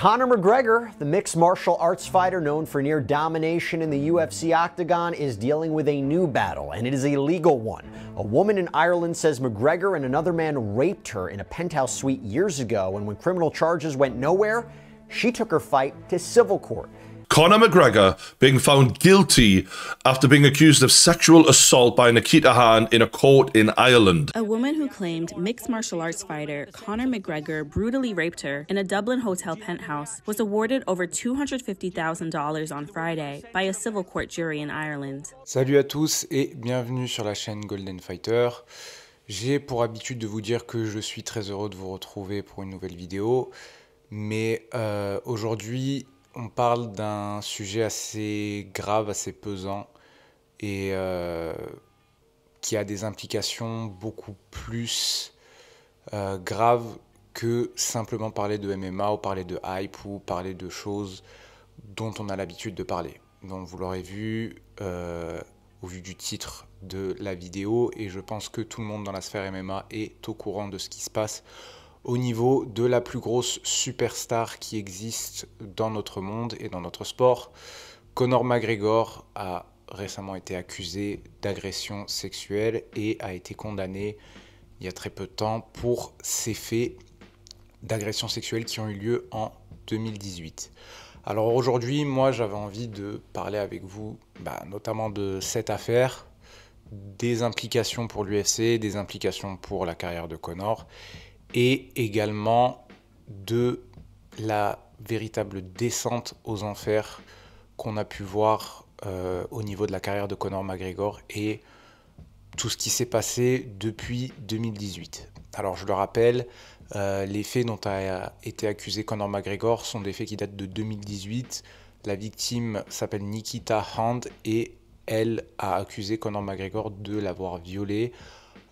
Conor McGregor, the mixed martial arts fighter known for near domination in the UFC octagon, is dealing with a new battle, and it is a legal one. A woman in Ireland says McGregor and another man raped her in a penthouse suite years ago, and when criminal charges went nowhere, she took her fight to civil court. Conor McGregor being found guilty after being accused of sexual assault by Nikita Khan in a court in Ireland. A woman who claimed mixed martial arts fighter Conor McGregor brutally raped her in a Dublin hotel penthouse was awarded over $250,000 on Friday by a civil court jury in Ireland. Salut à tous et bienvenue sur la chaîne Golden Fighter. J'ai pour habitude de vous dire que je suis très heureux de vous retrouver pour une nouvelle vidéo, mais aujourd'hui on parle d'un sujet assez grave, assez pesant et qui a des implications beaucoup plus graves que simplement parler de MMA ou parler de hype ou parler de choses dont on a l'habitude de parler. Donc vous l'aurez vu au vu du titre de la vidéo, et je pense que tout le monde dans la sphère MMA est au courant de ce qui se passe au niveau de la plus grosse superstar qui existe dans notre monde et dans notre sport. Conor McGregor a récemment été accusé d'agression sexuelle et a été condamné il y a très peu de temps pour ces faits d'agression sexuelle qui ont eu lieu en 2018. Alors aujourd'hui, moi j'avais envie de parler avec vous notamment de cette affaire, des implications pour l'UFC, des implications pour la carrière de Conor, et également de la véritable descente aux enfers qu'on a pu voir au niveau de la carrière de Conor McGregor et tout ce qui s'est passé depuis 2018. Alors je le rappelle, les faits dont a été accusé Conor McGregor sont des faits qui datent de 2018. La victime s'appelle Nikita Khan et elle a accusé Conor McGregor de l'avoir violée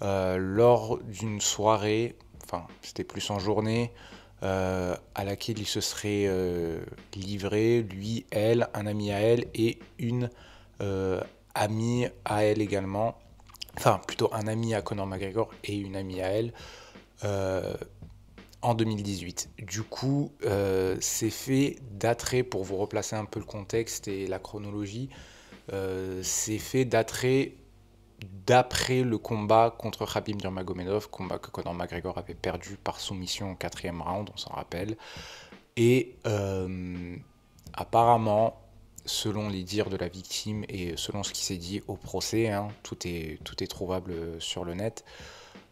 lors d'une soirée, enfin c'était plus en journée, à laquelle il se serait livré, lui, elle, un ami à elle et une amie à elle également, enfin plutôt un ami à Conor McGregor et une amie à elle, en 2018. Du coup, ces faits dateraient, pour vous replacer un peu le contexte et la chronologie, ces faits dateraient d'après le combat contre Khabib Nurmagomedov, combat que Conor McGregor avait perdu par soumission au 4e round, on s'en rappelle. Et apparemment, selon les dires de la victime et selon ce qui s'est dit au procès, tout est trouvable sur le net,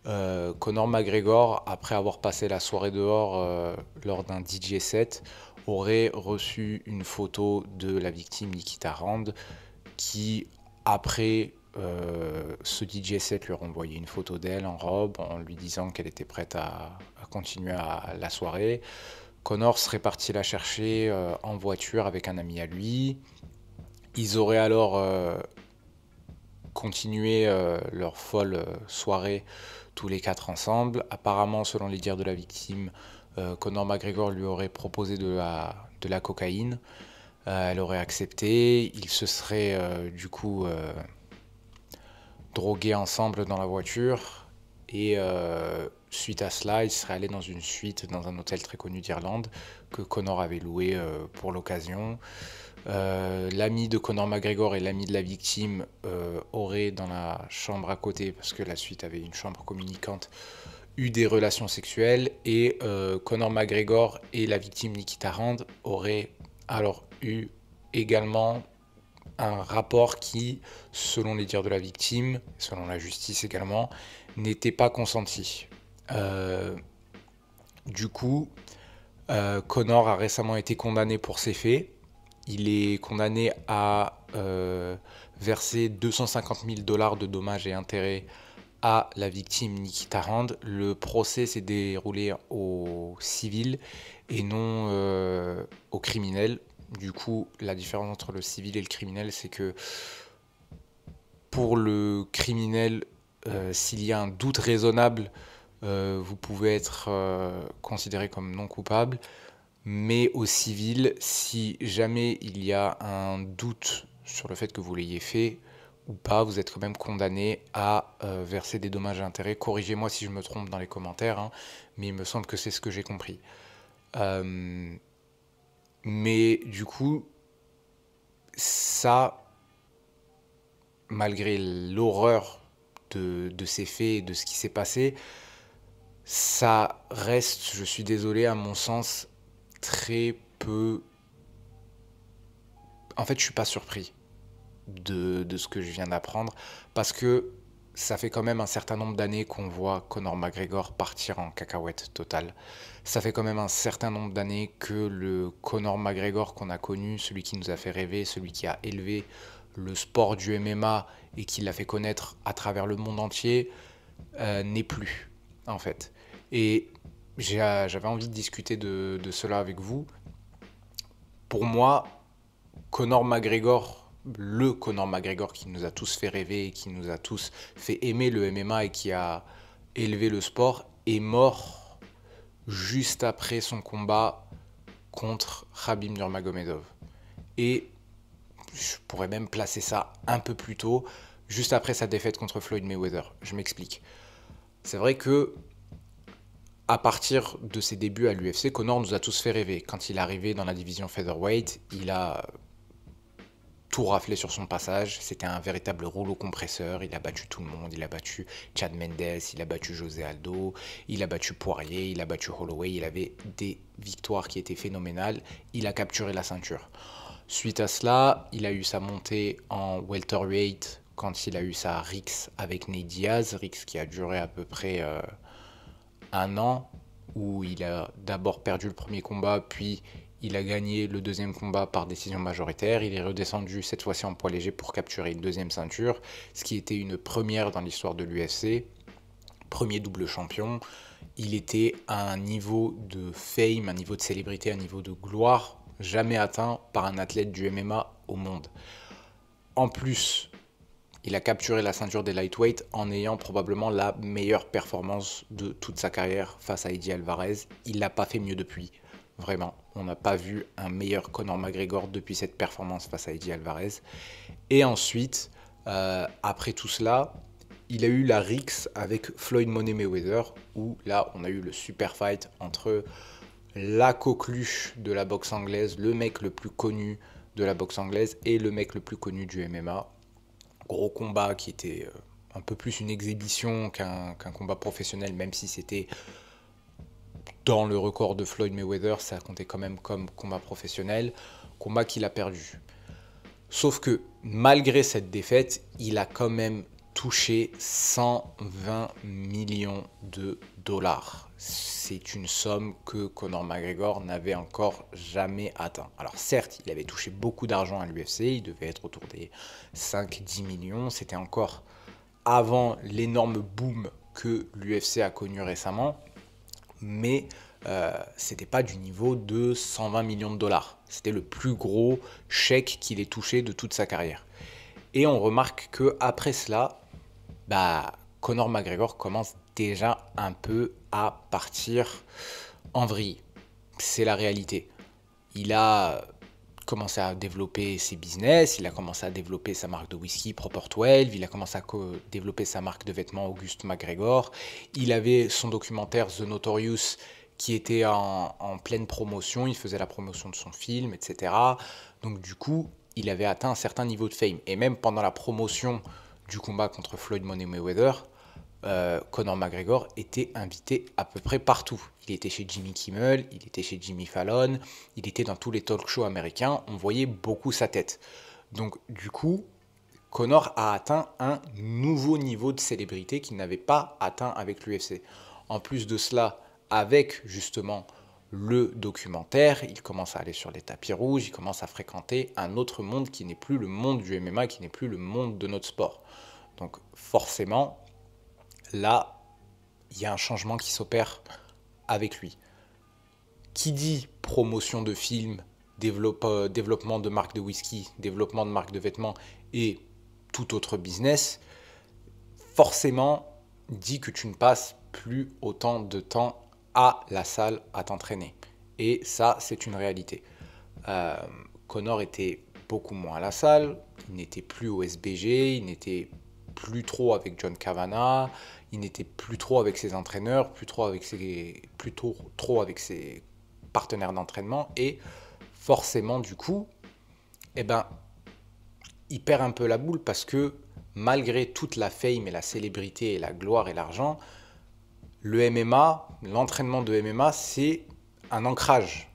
Conor McGregor, après avoir passé la soirée dehors lors d'un DJ set, aurait reçu une photo de la victime Nikita Khan qui, après ce DJ set, lui a renvoyé une photo d'elle en robe en lui disant qu'elle était prête à continuer la soirée. Conor serait parti la chercher en voiture avec un ami à lui. Ils auraient alors continué leur folle soirée tous les quatre ensemble. Apparemment, selon les dires de la victime, Conor McGregor lui aurait proposé de la cocaïne. Elle aurait accepté. Ils se seraient du coup drogués ensemble dans la voiture, et suite à cela, ils seraient allés dans une suite dans un hôtel très connu d'Irlande que Conor avait loué pour l'occasion. L'ami de Conor McGregor et l'ami de la victime auraient, dans la chambre à côté, parce que la suite avait une chambre communicante, eu des relations sexuelles, et Conor McGregor et la victime Nikita Khan auraient alors eu également un rapport qui, selon les dires de la victime, selon la justice également, n'était pas consenti. Du coup, Conor a récemment été condamné pour ces faits. Il est condamné à verser $250 000 de dommages et intérêts à la victime Nikita Khan. Le procès s'est déroulé au civil et non au criminel. Du coup, la différence entre le civil et le criminel, c'est que pour le criminel, s'il y a un doute raisonnable, vous pouvez être considéré comme non coupable. Mais au civil, si jamais il y a un doute sur le fait que vous l'ayez fait ou pas, vous êtes quand même condamné à verser des dommages et intérêts. Corrigez-moi si je me trompe dans les commentaires, mais il me semble que c'est ce que j'ai compris. Mais du coup, ça, malgré l'horreur de ces faits et de ce qui s'est passé, ça reste, je suis désolé, à mon sens, très peu... En fait, je suis pas surpris de ce que je viens d'apprendre, parce que ça fait quand même un certain nombre d'années qu'on voit Conor McGregor partir en cacahuète totale. Ça fait quand même un certain nombre d'années que le Conor McGregor qu'on a connu, celui qui nous a fait rêver, celui qui a élevé le sport du MMA et qui l'a fait connaître à travers le monde entier, n'est plus, en fait. Et j'avais envie de discuter de cela avec vous. Pour moi, Conor McGregor, le Conor McGregor qui nous a tous fait rêver, qui nous a tous fait aimer le MMA et qui a élevé le sport, est mort juste après son combat contre Khabib Nurmagomedov. Et je pourrais même placer ça un peu plus tôt, juste après sa défaite contre Floyd Mayweather. Je m'explique. C'est vrai que à partir de ses débuts à l'UFC, Conor nous a tous fait rêver. Quand il est arrivé dans la division featherweight, il a tout raflé sur son passage. C'était un véritable rouleau compresseur. Il a battu tout le monde. Il a battu Chad Mendes, il a battu José Aldo, il a battu Poirier, il a battu Holloway. Il avait des victoires qui étaient phénoménales. Il a capturé la ceinture. Suite à cela, il a eu sa montée en welterweight quand il a eu sa Rix avec Nate Diaz. Rix qui a duré à peu près un an, où il a d'abord perdu le premier combat, puis il a gagné le deuxième combat par décision majoritaire. Il est redescendu cette fois-ci en poids léger pour capturer une deuxième ceinture, ce qui était une première dans l'histoire de l'UFC. Premier double champion. Il était à un niveau de fame, un niveau de célébrité, un niveau de gloire jamais atteint par un athlète du MMA au monde. En plus, il a capturé la ceinture des lightweight en ayant probablement la meilleure performance de toute sa carrière face à Eddie Alvarez. Il l'a pas fait mieux depuis, vraiment. On n'a pas vu un meilleur Conor McGregor depuis cette performance face à Eddie Alvarez. Et ensuite, après tout cela, il a eu la Rix avec Floyd Money Mayweather, où là, on a eu le super fight entre la coqueluche de la boxe anglaise, le mec le plus connu de la boxe anglaise et le mec le plus connu du MMA. Gros combat qui était un peu plus une exhibition qu'un combat professionnel, même si c'était dans le record de Floyd Mayweather, ça comptait quand même comme combat professionnel, combat qu'il a perdu. Sauf que malgré cette défaite, il a quand même touché 120 millions de dollars. C'est une somme que Conor McGregor n'avait encore jamais atteint. Alors certes, il avait touché beaucoup d'argent à l'UFC, il devait être autour des 5-10 millions. C'était encore avant l'énorme boom que l'UFC a connu récemment. Mais c'était pas du niveau de 120 millions de dollars. C'était le plus gros chèque qu'il ait touché de toute sa carrière. Et on remarque qu'après cela, Conor McGregor commence déjà un peu à partir en vrille. C'est la réalité. Il a commencé à développer ses business, il a commencé à développer sa marque de whisky Proper 12, il a commencé à développer sa marque de vêtements Auguste McGregor. Il avait son documentaire The Notorious qui était en pleine promotion, il faisait la promotion de son film, etc. Donc du coup, il avait atteint un certain niveau de fame. Et même pendant la promotion du combat contre Floyd Money Mayweather, Conor McGregor était invité à peu près partout. Il était chez Jimmy Kimmel, il était chez Jimmy Fallon, il était dans tous les talk shows américains, on voyait beaucoup sa tête. Donc du coup, Conor a atteint un nouveau niveau de célébrité qu'il n'avait pas atteint avec l'UFC. En plus de cela, avec justement le documentaire, il commence à aller sur les tapis rouges, il commence à fréquenter un autre monde qui n'est plus le monde du MMA, qui n'est plus le monde de notre sport. Donc forcément, là, il y a un changement qui s'opère avec lui. Qui dit promotion de films, développement de marques de whisky, développement de marques de vêtements et tout autre business, forcément dit que tu ne passes plus autant de temps à la salle à t'entraîner. Et ça, c'est une réalité. Conor était beaucoup moins à la salle, il n'était plus au SBG, il n'était plus trop avec John Kavanagh, il n'était plus trop avec ses entraîneurs, plus trop avec ses partenaires d'entraînement. Et forcément du coup, eh ben, il perd un peu la boule parce que malgré toute la fame et la célébrité et la gloire et l'argent, le MMA, l'entraînement de MMA, c'est un ancrage.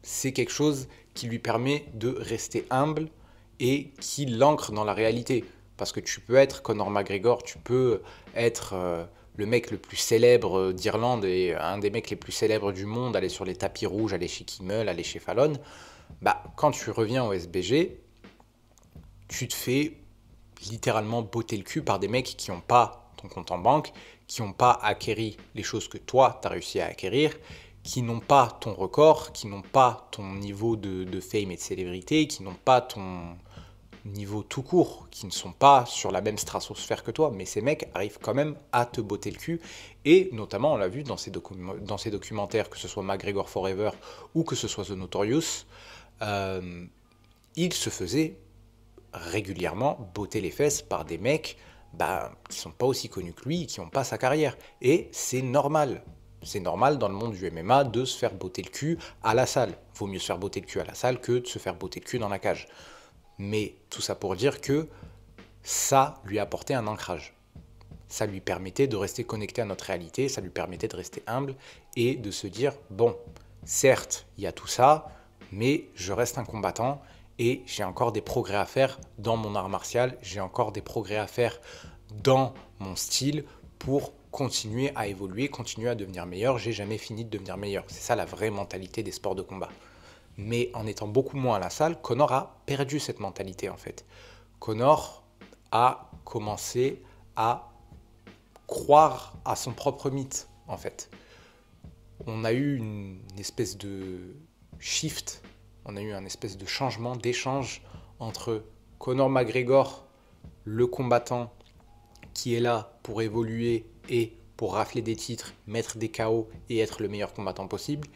C'est quelque chose qui lui permet de rester humble et qui l'ancre dans la réalité. Parce que tu peux être Conor McGregor, tu peux être le mec le plus célèbre d'Irlande et un des mecs les plus célèbres du monde, aller sur les tapis rouges, aller chez Kimmel, aller chez Fallon. Bah, quand tu reviens au SBG, tu te fais littéralement botter le cul par des mecs qui n'ont pas ton compte en banque, qui n'ont pas acquéri les choses que toi, tu as réussi à acquérir, qui n'ont pas ton record, qui n'ont pas ton niveau de fame et de célébrité, qui n'ont pas ton niveau tout court, qui ne sont pas sur la même stratosphère que toi, mais ces mecs arrivent quand même à te botter le cul. Et notamment, on l'a vu dans ces documentaires, que ce soit McGregor Forever ou que ce soit The Notorious, il se faisait régulièrement botter les fesses par des mecs qui sont pas aussi connus que lui, qui n'ont pas sa carrière. Et c'est normal. C'est normal dans le monde du MMA de se faire botter le cul à la salle. Vaut mieux se faire botter le cul à la salle que de se faire botter le cul dans la cage. Mais tout ça pour dire que ça lui apportait un ancrage. Ça lui permettait de rester connecté à notre réalité, ça lui permettait de rester humble et de se dire, bon, certes, il y a tout ça, mais je reste un combattant et j'ai encore des progrès à faire dans mon art martial, j'ai encore des progrès à faire dans mon style pour continuer à évoluer, continuer à devenir meilleur. J'ai jamais fini de devenir meilleur. C'est ça la vraie mentalité des sports de combat. Mais en étant beaucoup moins à la salle, Conor a perdu cette mentalité en fait. Conor a commencé à croire à son propre mythe en fait. On a eu une espèce de shift, on a eu un espèce de changement, d'échange entre Conor McGregor, le combattant qui est là pour évoluer et pour rafler des titres, mettre des KO et être le meilleur combattant possible,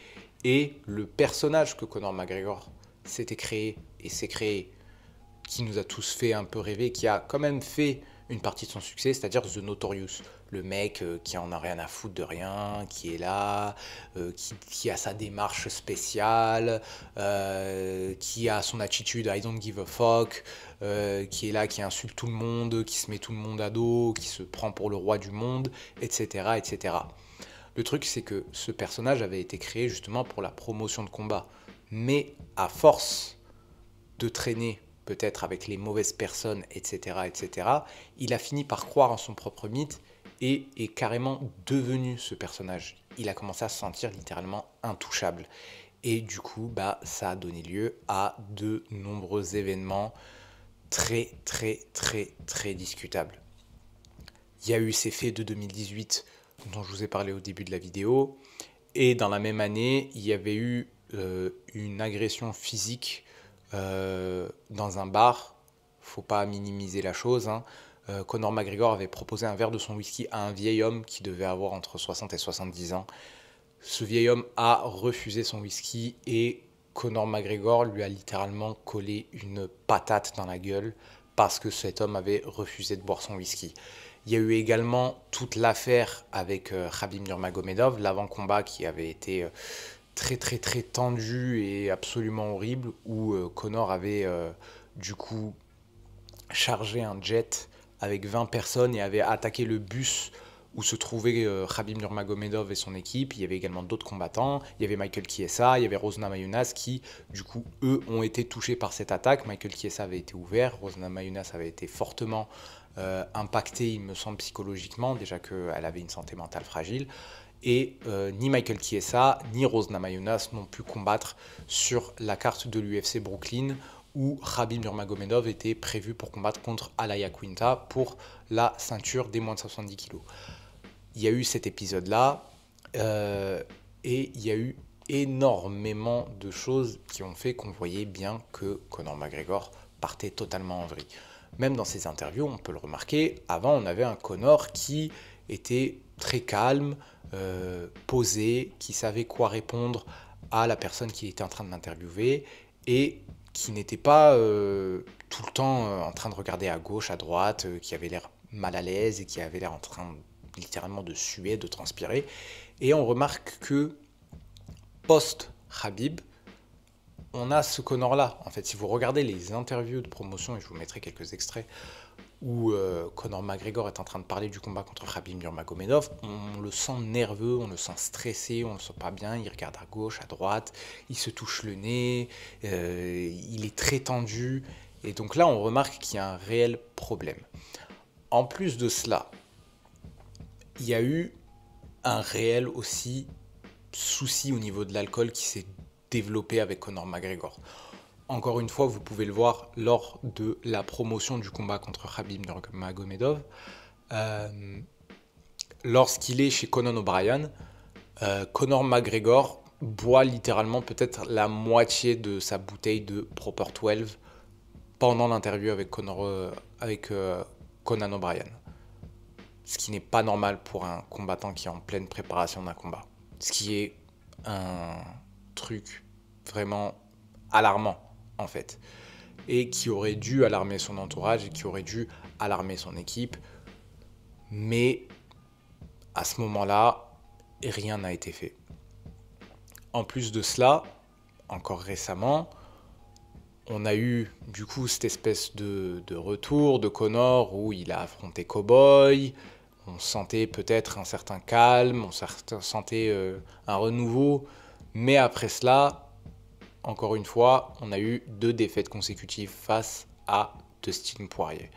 et le personnage que Conor McGregor s'était créé et s'est créé, qui nous a tous fait un peu rêver, qui a quand même fait une partie de son succès, c'est-à-dire The Notorious, le mec qui en a rien à foutre de rien, qui est là, qui a sa démarche spéciale, qui a son attitude I don't give a fuck, qui est là, qui insulte tout le monde, qui se met tout le monde à dos, qui se prend pour le roi du monde, etc., etc. Le truc, c'est que ce personnage avait été créé justement pour la promotion de combat. Mais à force de traîner peut-être avec les mauvaises personnes, etc., etc., il a fini par croire en son propre mythe et est carrément devenu ce personnage. Il a commencé à se sentir littéralement intouchable. Et du coup, ça a donné lieu à de nombreux événements très, très, très, très discutables. Il y a eu ces faits de 2018 dont je vous ai parlé au début de la vidéo. Et dans la même année, il y avait eu une agression physique dans un bar. Faut pas minimiser la chose, hein. Conor McGregor avait proposé un verre de son whisky à un vieil homme qui devait avoir entre 60 et 70 ans. Ce vieil homme a refusé son whisky et Conor McGregor lui a littéralement collé une patate dans la gueule parce que cet homme avait refusé de boire son whisky. Il y a eu également toute l'affaire avec Khabib Nurmagomedov, l'avant-combat qui avait été très très très tendu et absolument horrible, où Conor avait du coup chargé un jet avec 20 personnes et avait attaqué le bus où se trouvaient Khabib Nurmagomedov et son équipe. Il y avait également d'autres combattants, il y avait Michael Chiesa, il y avait Rose Namajunas qui, du coup, eux, ont été touchés par cette attaque. Michael Chiesa avait été ouvert, Rose Namajunas avait été fortement impactée, il me semble, psychologiquement, déjà qu'elle avait une santé mentale fragile. Et ni Michael Chiesa, ni Rose Namajunas n'ont pu combattre sur la carte de l'UFC Brooklyn, où Khabib Nurmagomedov était prévu pour combattre contre Al Iaquinta pour la ceinture des moins de 70 kg. Il y a eu cet épisode-là, et il y a eu énormément de choses qui ont fait qu'on voyait bien que Conor McGregor partait totalement en vrille. Même dans ses interviews, on peut le remarquer, avant on avait un Conor qui était très calme, posé, qui savait quoi répondre à la personne qui était en train de l'interviewer et qui n'était pas tout le temps en train de regarder à gauche, à droite, qui avait l'air mal à l'aise et qui avait l'air en train littéralement de suer, de transpirer. Et on remarque que post-Khabib, on a ce Conor-là. En fait, si vous regardez les interviews de promotion, et je vous mettrai quelques extraits, où Conor McGregor est en train de parler du combat contre Khabib Nurmagomedov, on le sent nerveux, on le sent stressé, on le sent pas bien, il regarde à gauche, à droite, il se touche le nez, il est très tendu, et donc là on remarque qu'il y a un réel problème. En plus de cela, il y a eu un réel aussi souci au niveau de l'alcool qui s'est développé avec Conor McGregor. Encore une fois, vous pouvez le voir lors de la promotion du combat contre Khabib Nurmagomedov. Lorsqu'il est chez Conan O'Brien, Conor McGregor boit littéralement peut-être la moitié de sa bouteille de Proper 12 pendant l'interview avec Conan O'Brien. Ce qui n'est pas normal pour un combattant qui est en pleine préparation d'un combat. Ce qui est un truc vraiment alarmant, en fait, et qui aurait dû alarmer son entourage et qui aurait dû alarmer son équipe, mais à ce moment-là, rien n'a été fait. En plus de cela, encore récemment, on a eu du coup cette espèce de retour de Conor où il a affronté Cowboy, on sentait peut-être un certain calme, on sentait un renouveau, mais après cela, encore une fois, on a eu 2 défaites consécutives face à Dustin Poirier.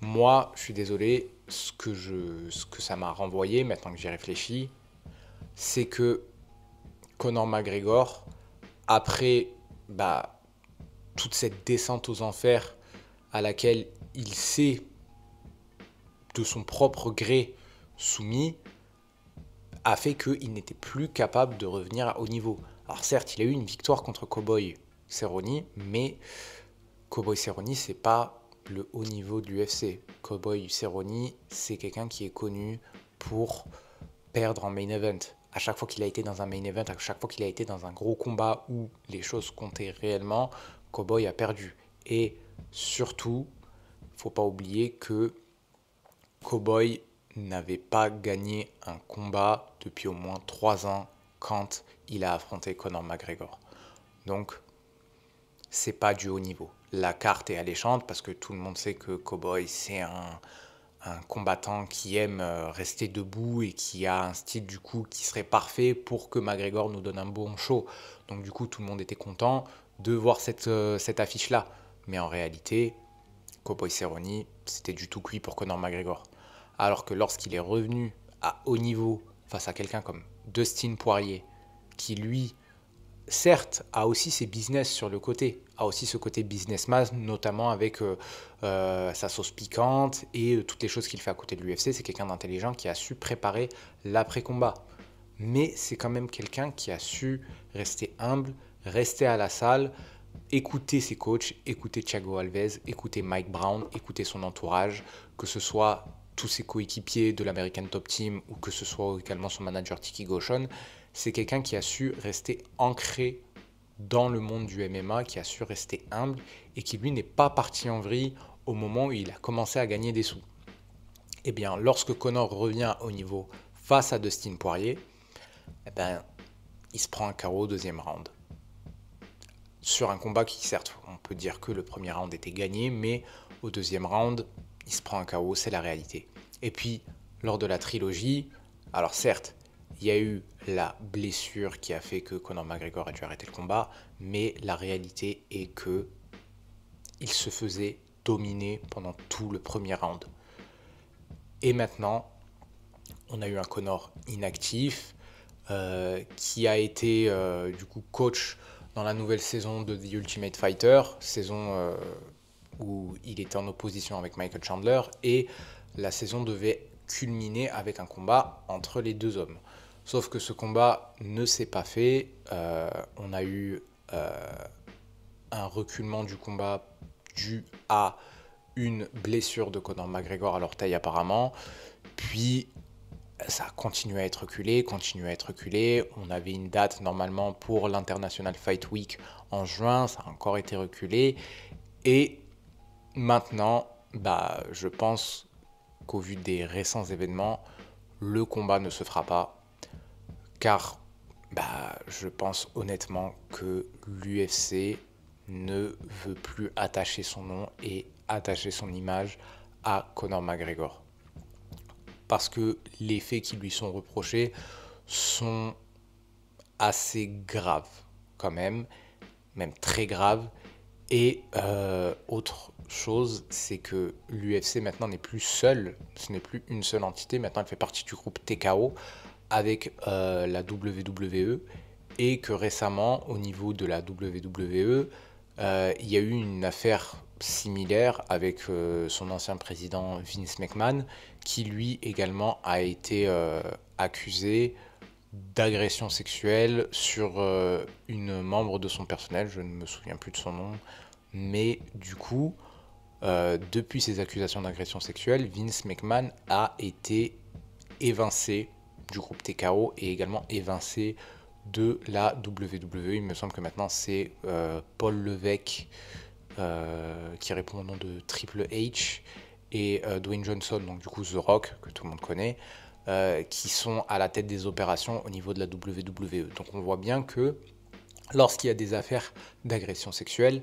Moi, je suis désolé, ce que ça m'a renvoyé, maintenant que j'y réfléchis, c'est que Conor McGregor, après toute cette descente aux enfers à laquelle il s'est, de son propre gré, soumis, a fait qu'il n'était plus capable de revenir à haut niveau. Alors certes, il a eu une victoire contre Cowboy Cerrone, mais Cowboy Cerrone, c'est pas le haut niveau de l'UFC. Cowboy Cerrone, c'est quelqu'un qui est connu pour perdre en main event. À chaque fois qu'il a été dans un main event, à chaque fois qu'il a été dans un gros combat où les choses comptaient réellement, Cowboy a perdu. Et surtout, faut pas oublier que Cowboy n'avait pas gagné un combat depuis au moins 3 ans quand il a affronté Conor McGregor. Donc, c'est pas du haut niveau. La carte est alléchante parce que tout le monde sait que Cowboy, c'est un combattant qui aime rester debout et qui a un style du coup qui serait parfait pour que McGregor nous donne un bon show. Donc du coup, tout le monde était content de voir cette affiche-là. Mais en réalité, Cowboy Cerrone, c'était du tout cuit pour Conor McGregor. Alors que lorsqu'il est revenu à haut niveau face à quelqu'un comme Dustin Poirier, qui lui, certes, a aussi ses business sur le côté, a aussi ce côté businessman, notamment avec sa sauce piquante et toutes les choses qu'il fait à côté de l'UFC. C'est quelqu'un d'intelligent qui a su préparer l'après-combat. Mais c'est quand même quelqu'un qui a su rester humble, rester à la salle, écouter ses coachs, écouter Thiago Alves, écouter Mike Brown, écouter son entourage, que ce soit tous ses coéquipiers de l'American Top Team ou que ce soit également son manager Tiki Goshon. C'est quelqu'un qui a su rester ancré dans le monde du MMA, qui a su rester humble et qui lui n'est pas parti en vrille au moment où il a commencé à gagner des sous. Et bien, lorsque Conor revient au niveau face à Dustin Poirier, il se prend un KO au 2e round. Sur un combat qui, certes, on peut dire que le premier round était gagné, mais au 2e round, il se prend un KO, c'est la réalité. Et puis, lors de la trilogie, alors certes, il y a eu la blessure qui a fait que Conor McGregor a dû arrêter le combat, mais la réalité est que il se faisait dominer pendant tout le premier round. Et maintenant, on a eu un Conor inactif qui a été du coup coach dans la nouvelle saison de The Ultimate Fighter, saison où il était en opposition avec Michael Chandler, et la saison devait culminer avec un combat entre les 2 hommes. Sauf que ce combat ne s'est pas fait. On a eu un reculement du combat dû à une blessure de Conor McGregor à l'orteil apparemment. Puis ça a continué à être reculé. On avait une date normalement pour l'International Fight Week en juin. Ça a encore été reculé. Et maintenant, je pense qu'au vu des récents événements, le combat ne se fera pas. Car je pense honnêtement que l'UFC ne veut plus attacher son nom et attacher son image à Conor McGregor. Parce que les faits qui lui sont reprochés sont assez graves quand même très graves. Et autre chose, c'est que l'UFC maintenant n'est plus seule, ce n'est plus une seule entité, maintenant elle fait partie du groupe TKO avec la WWE, et que récemment, au niveau de la WWE, il y a eu une affaire similaire avec son ancien président Vince McMahon, qui lui également a été accusé d'agression sexuelle sur une membre de son personnel, je ne me souviens plus de son nom, mais du coup, depuis ces accusations d'agression sexuelle, Vince McMahon a été évincé du groupe TKO et également évincé de la WWE. Il me semble que maintenant c'est Paul Levesque qui répond au nom de Triple H et Dwayne Johnson, donc du coup The Rock, que tout le monde connaît, qui sont à la tête des opérations au niveau de la WWE. Donc on voit bien que lorsqu'il y a des affaires d'agression sexuelle,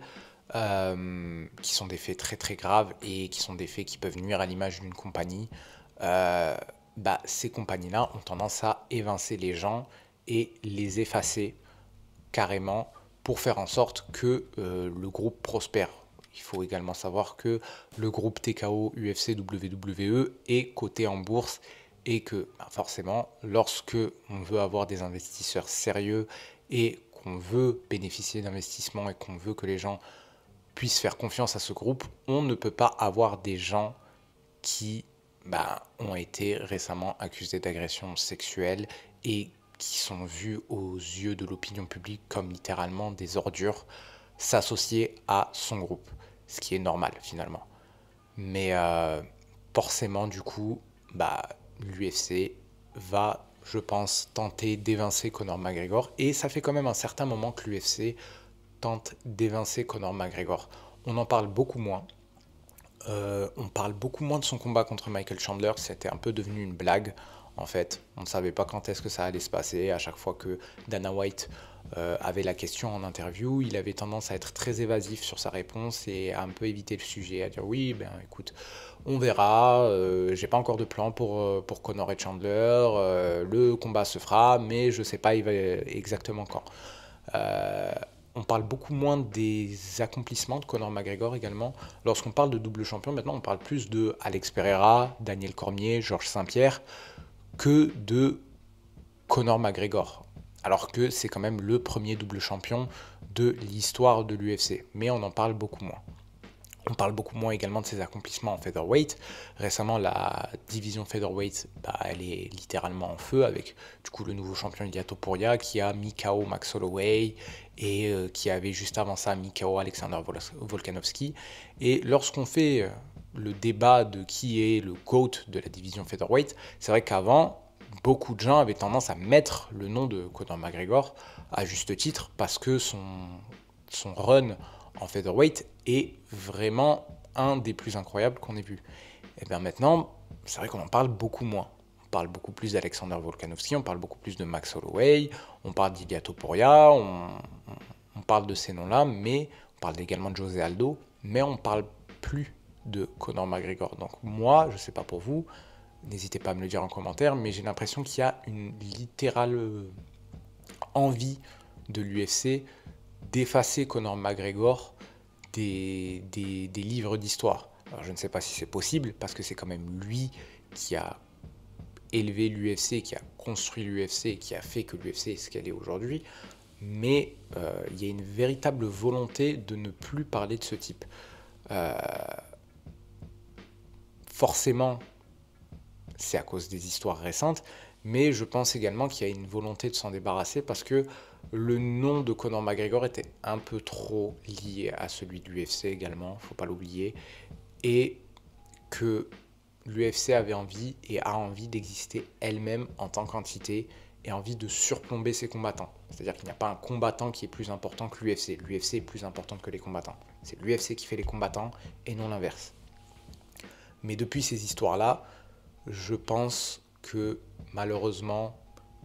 qui sont des faits très très graves et qui sont des faits qui peuvent nuire à l'image d'une compagnie, ces compagnies-là ont tendance à évincer les gens et les effacer carrément pour faire en sorte que le groupe prospère. Il faut également savoir que le groupe TKO UFC WWE est coté en bourse et que forcément, lorsque on veut avoir des investisseurs sérieux et qu'on veut bénéficier d'investissements et qu'on veut que les gens puissent faire confiance à ce groupe, on ne peut pas avoir des gens qui ont été récemment accusés d'agression sexuelle et qui sont vus aux yeux de l'opinion publique comme littéralement des ordures s'associer à son groupe, ce qui est normal finalement. Mais forcément du coup, l'UFC va, je pense, tenter d'évincer Conor McGregor, et ça fait quand même un certain moment que l'UFC tente d'évincer Conor McGregor. On en parle beaucoup moins. On parle beaucoup moins de son combat contre Michael Chandler. C'était un peu devenu une blague en fait. On ne savait pas quand est-ce que ça allait se passer. À chaque fois que Dana White avait la question en interview, il avait tendance à être très évasif sur sa réponse et à un peu éviter le sujet, à dire oui, écoute, on verra, j'ai pas encore de plan pour Conor et Chandler, le combat se fera, mais je sais pas exactement quand. On parle beaucoup moins des accomplissements de Conor McGregor également. Lorsqu'on parle de double champion, maintenant on parle plus de Alex Pereira, Daniel Cormier, Georges Saint-Pierre que de Conor McGregor. Alors que c'est quand même le premier double champion de l'histoire de l'UFC. Mais on en parle beaucoup moins. On parle beaucoup moins également de ses accomplissements en featherweight. Récemment, la division featherweight, elle est littéralement en feu avec du coup le nouveau champion Ilia Topuria qui a mis KO Max Holloway et qui avait juste avant ça mis KO Alexander Volkanovski. Et lorsqu'on fait le débat de qui est le GOAT de la division featherweight, c'est vrai qu'avant, beaucoup de gens avaient tendance à mettre le nom de Conor McGregor à juste titre parce que son run en featherweight est vraiment un des plus incroyables qu'on ait vu. Et bien maintenant, c'est vrai qu'on en parle beaucoup moins. On parle beaucoup plus d'Alexander Volkanovski, on parle beaucoup plus de Max Holloway, on parle d'Ilia Topuria, on parle de ces noms-là, mais on parle également de José Aldo, mais on ne parle plus de Conor McGregor. Donc moi, je ne sais pas pour vous, n'hésitez pas à me le dire en commentaire, mais j'ai l'impression qu'il y a une littérale envie de l'UFC d'effacer Conor McGregor des livres d'histoire. Alors je ne sais pas si c'est possible, parce que c'est quand même lui qui a élevé l'UFC, qui a construit l'UFC, qui a fait que l'UFC est ce qu'elle est aujourd'hui, mais il y a une véritable volonté de ne plus parler de ce type. Forcément, c'est à cause des histoires récentes, mais je pense également qu'il y a une volonté de s'en débarrasser parce que le nom de Conor McGregor était un peu trop lié à celui de l'UFC également, il ne faut pas l'oublier, et que l'UFC avait envie et a envie d'exister elle-même en tant qu'entité et envie de surplomber ses combattants. C'est-à-dire qu'il n'y a pas un combattant qui est plus important que l'UFC. L'UFC est plus importante que les combattants. C'est l'UFC qui fait les combattants et non l'inverse. Mais depuis ces histoires-là, je pense que malheureusement,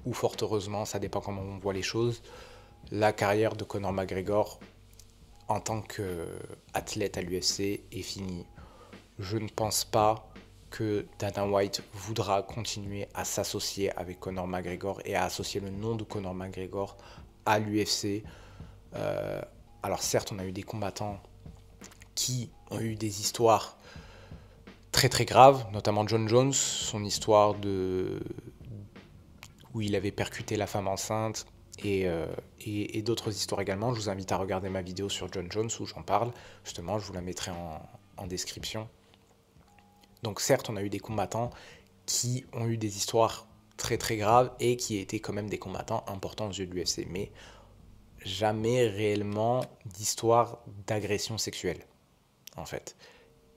ou fort heureusement, ça dépend comment on voit les choses, la carrière de Conor McGregor en tant qu'athlète à l'UFC est finie. Je ne pense pas que Dana White voudra continuer à s'associer avec Conor McGregor et à associer le nom de Conor McGregor à l'UFC. Alors certes, on a eu des combattants qui ont eu des histoires très très graves, notamment John Jones, son histoire où il avait percuté la femme enceinte et d'autres histoires également. Je vous invite à regarder ma vidéo sur John Jones où j'en parle. Justement, je vous la mettrai en description. Donc certes, on a eu des combattants qui ont eu des histoires très très graves et qui étaient quand même des combattants importants aux yeux de l'UFC, mais jamais réellement d'histoire d'agression sexuelle, en fait.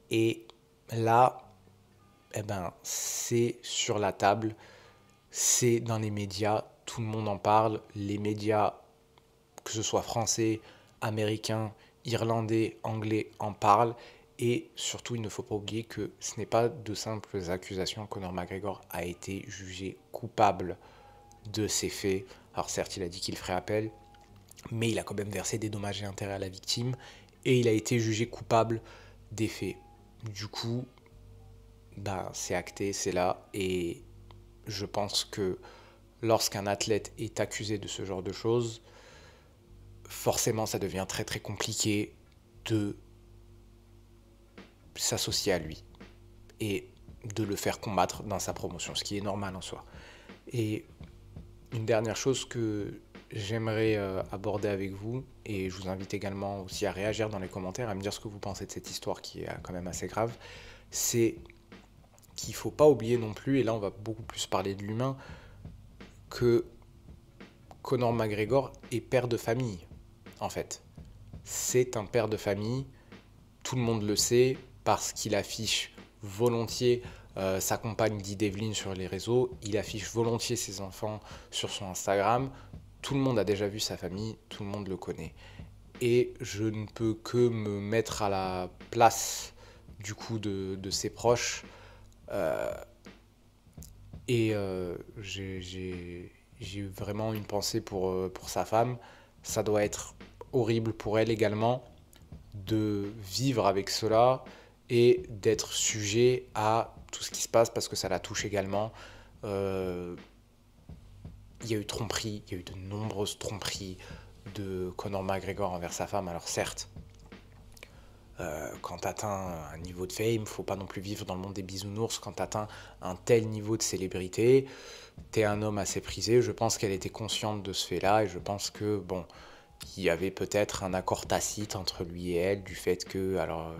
Et là, c'est sur la table, c'est dans les médias, tout le monde en parle, les médias, que ce soit français, américains, irlandais, anglais, en parlent. Et surtout, il ne faut pas oublier que ce n'est pas de simples accusations. Conor McGregor a été jugé coupable de ces faits. Alors certes, il a dit qu'il ferait appel, mais il a quand même versé des dommages et intérêts à la victime. Et il a été jugé coupable des faits. Du coup, c'est acté, c'est là. Et je pense que lorsqu'un athlète est accusé de ce genre de choses, forcément, ça devient très très compliqué de s'associer à lui et de le faire combattre dans sa promotion, ce qui est normal en soi. Et une dernière chose que j'aimerais aborder avec vous, et je vous invite également aussi à réagir dans les commentaires, à me dire ce que vous pensez de cette histoire qui est quand même assez grave, c'est qu'il ne faut pas oublier non plus, et là on va beaucoup plus parler de l'humain, que Conor McGregor est père de famille, en fait. C'est un père de famille, tout le monde le sait, parce qu'il affiche volontiers sa compagne dit Devlin sur les réseaux, il affiche volontiers ses enfants sur son Instagram, tout le monde a déjà vu sa famille, tout le monde le connaît. Et je ne peux que me mettre à la place du coup de ses proches, j'ai vraiment une pensée pour sa femme. Ça doit être horrible pour elle également de vivre avec cela et d'être sujet à tout ce qui se passe parce que ça la touche également. Il y a eu tromperie, il y a eu de nombreuses tromperies de Conor McGregor envers sa femme. Alors certes, quand tu atteins un niveau de fame, faut pas non plus vivre dans le monde des bisounours. Quand tu atteins un tel niveau de célébrité, tu es un homme assez prisé. Je pense qu'elle était consciente de ce fait-là et je pense que, bon, il y avait peut-être un accord tacite entre lui et elle du fait que, alors,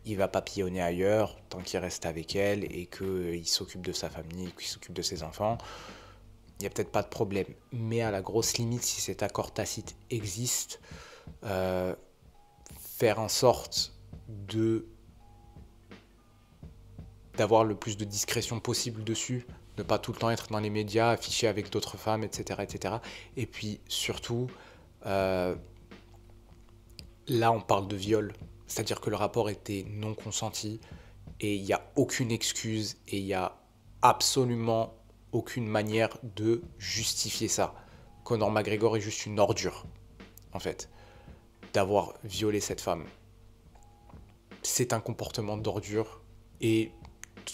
il va papillonner ailleurs tant qu'il reste avec elle et qu'il s'occupe de sa famille, qu'il s'occupe de ses enfants. Il n'y a peut-être pas de problème. Mais à la grosse limite, si cet accord tacite existe, faire en sorte d'avoir le plus de discrétion possible dessus, ne pas tout le temps être dans les médias, afficher avec d'autres femmes, etc. etc. Et puis surtout, là on parle de viol, c'est-à-dire que le rapport était non consenti et il n'y a aucune excuse et il n'y a absolument aucune manière de justifier ça. Conor McGregor est juste une ordure, en fait, d'avoir violé cette femme. C'est un comportement d'ordure et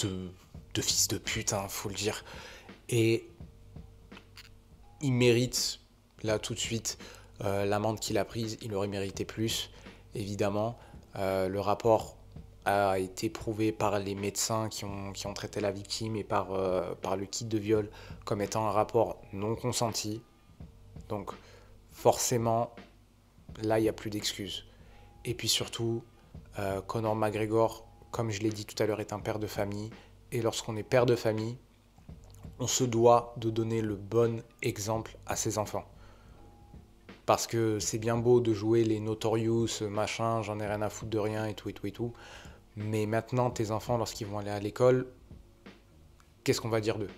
de fils de pute, faut le dire. Et il mérite, là tout de suite, l'amende qu'il a prise, il aurait mérité plus, évidemment. Le rapport a été prouvé par les médecins qui ont traité la victime et par le kit de viol comme étant un rapport non consenti. Donc forcément, là, il n'y a plus d'excuses. Et puis surtout, Conor McGregor, comme je l'ai dit tout à l'heure, est un père de famille. Et lorsqu'on est père de famille, on se doit de donner le bon exemple à ses enfants. Parce que c'est bien beau de jouer les Notorious, machin, j'en ai rien à foutre de rien et tout et tout et tout. Mais maintenant, tes enfants, lorsqu'ils vont aller à l'école, qu'est-ce qu'on va dire d'eux ?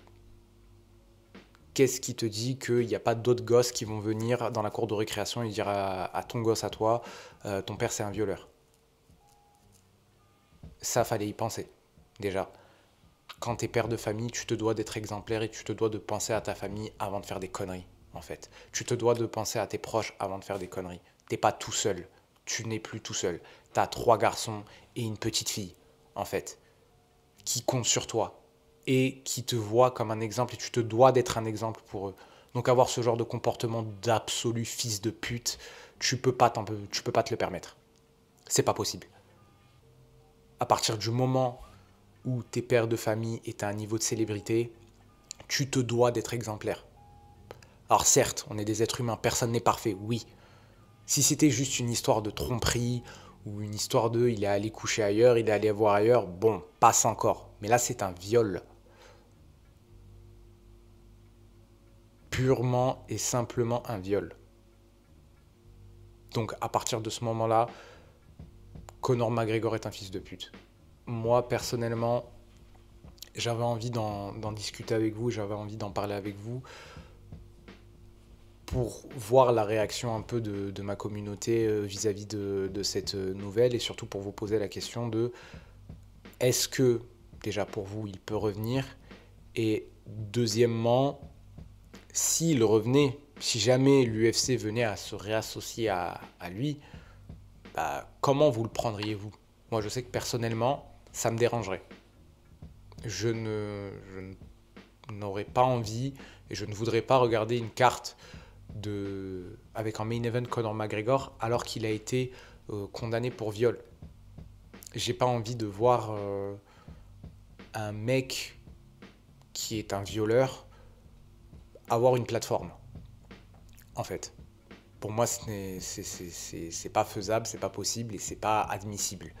Qu'est-ce qui te dit qu'il n'y a pas d'autres gosses qui vont venir dans la cour de récréation et dire à ton gosse, à toi, ton père c'est un violeur ? Ça, fallait y penser, déjà. quand tu es père de famille, tu te dois d'être exemplaire et tu te dois de penser à ta famille avant de faire des conneries, en fait. Tu te dois de penser à tes proches avant de faire des conneries. T'es pas tout seul. Tu n'es plus tout seul. Tu as 3 garçons et une petite fille, en fait, qui comptent sur toi et qui te voient comme un exemple et tu te dois d'être un exemple pour eux. Donc avoir ce genre de comportement d'absolu fils de pute, tu peux pas te le permettre. C'est pas possible. À partir du moment où t'es père de famille et t'as un niveau de célébrité, tu te dois d'être exemplaire. Alors certes, on est des êtres humains, personne n'est parfait, oui. Si c'était juste une histoire de tromperie ou une histoire de il est allé coucher ailleurs, il est allé voir ailleurs, bon, passe encore. Mais là, c'est un viol. Purement et simplement un viol. Donc à partir de ce moment-là, Conor McGregor est un fils de pute. Moi, personnellement, j'avais envie d'en discuter avec vous, j'avais envie d'en parler avec vous pour voir la réaction un peu de ma communauté vis-à-vis de cette nouvelle et surtout pour vous poser la question de est-ce que, déjà pour vous, il peut revenir? Et deuxièmement, s'il revenait, si jamais l'UFC venait à se réassocier à lui, bah, comment vous le prendriez-vous? Moi, je sais que personnellement, ça me dérangerait. Je n'aurais pas envie et je ne voudrais pas regarder une carte avec un main event Conor McGregor alors qu'il a été condamné pour viol. J'ai pas envie de voir un mec qui est un violeur avoir une plateforme. En fait, pour moi, c'est pas faisable, c'est pas possible et c'est pas admissible.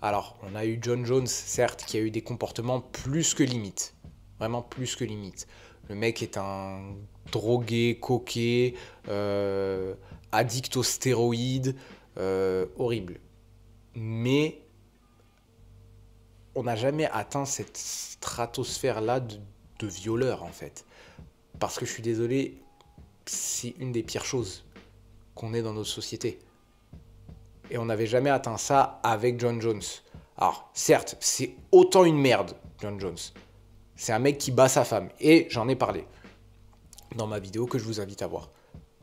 Alors, on a eu John Jones, certes, qui a eu des comportements plus que limites. Vraiment plus que limites. Le mec est un drogué, coqué, addict aux stéroïdes, horrible. Mais on n'a jamais atteint cette stratosphère-là de violeur, en fait. Parce que je suis désolé, c'est une des pires choses qu'on ait dans notre société. Et on n'avait jamais atteint ça avec John Jones. Alors, certes, c'est autant une merde, John Jones. C'est un mec qui bat sa femme. Et j'en ai parlé dans ma vidéo que je vous invite à voir.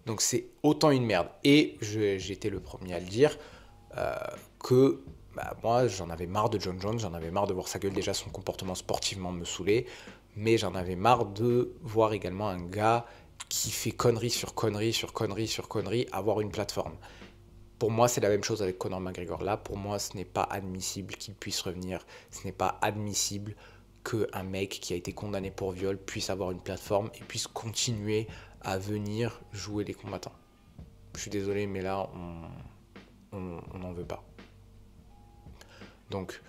Donc c'est autant une merde. Et j'étais le premier à le dire que moi, j'en avais marre de John Jones. J'en avais marre de voir sa gueule. Déjà, son comportement sportivement me saoulait. Mais j'en avais marre de voir également un gars qui fait connerie sur connerie sur connerie sur connerie avoir une plateforme. Pour moi, c'est la même chose avec Conor McGregor. Là, pour moi, ce n'est pas admissible qu'il puisse revenir. Ce n'est pas admissible qu'un mec qui a été condamné pour viol puisse avoir une plateforme et puisse continuer à venir jouer les combattants. Je suis désolé, mais là, on n'en veut pas. Donc,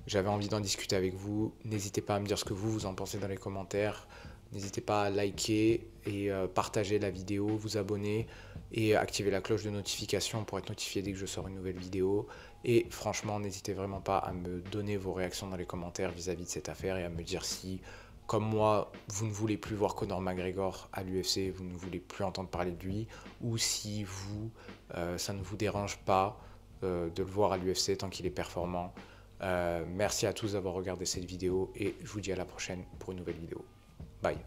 j'avais envie d'en discuter avec vous. N'hésitez pas à me dire ce que vous en pensez dans les commentaires. N'hésitez pas à liker et partager la vidéo, vous abonner et activer la cloche de notification pour être notifié dès que je sors une nouvelle vidéo. Et franchement, n'hésitez vraiment pas à me donner vos réactions dans les commentaires vis-à-vis de cette affaire et à me dire si, comme moi, vous ne voulez plus voir Conor McGregor à l'UFC, vous ne voulez plus entendre parler de lui, ou si vous, ça ne vous dérange pas de le voir à l'UFC tant qu'il est performant. Merci à tous d'avoir regardé cette vidéo et je vous dis à la prochaine pour une nouvelle vidéo. Bye.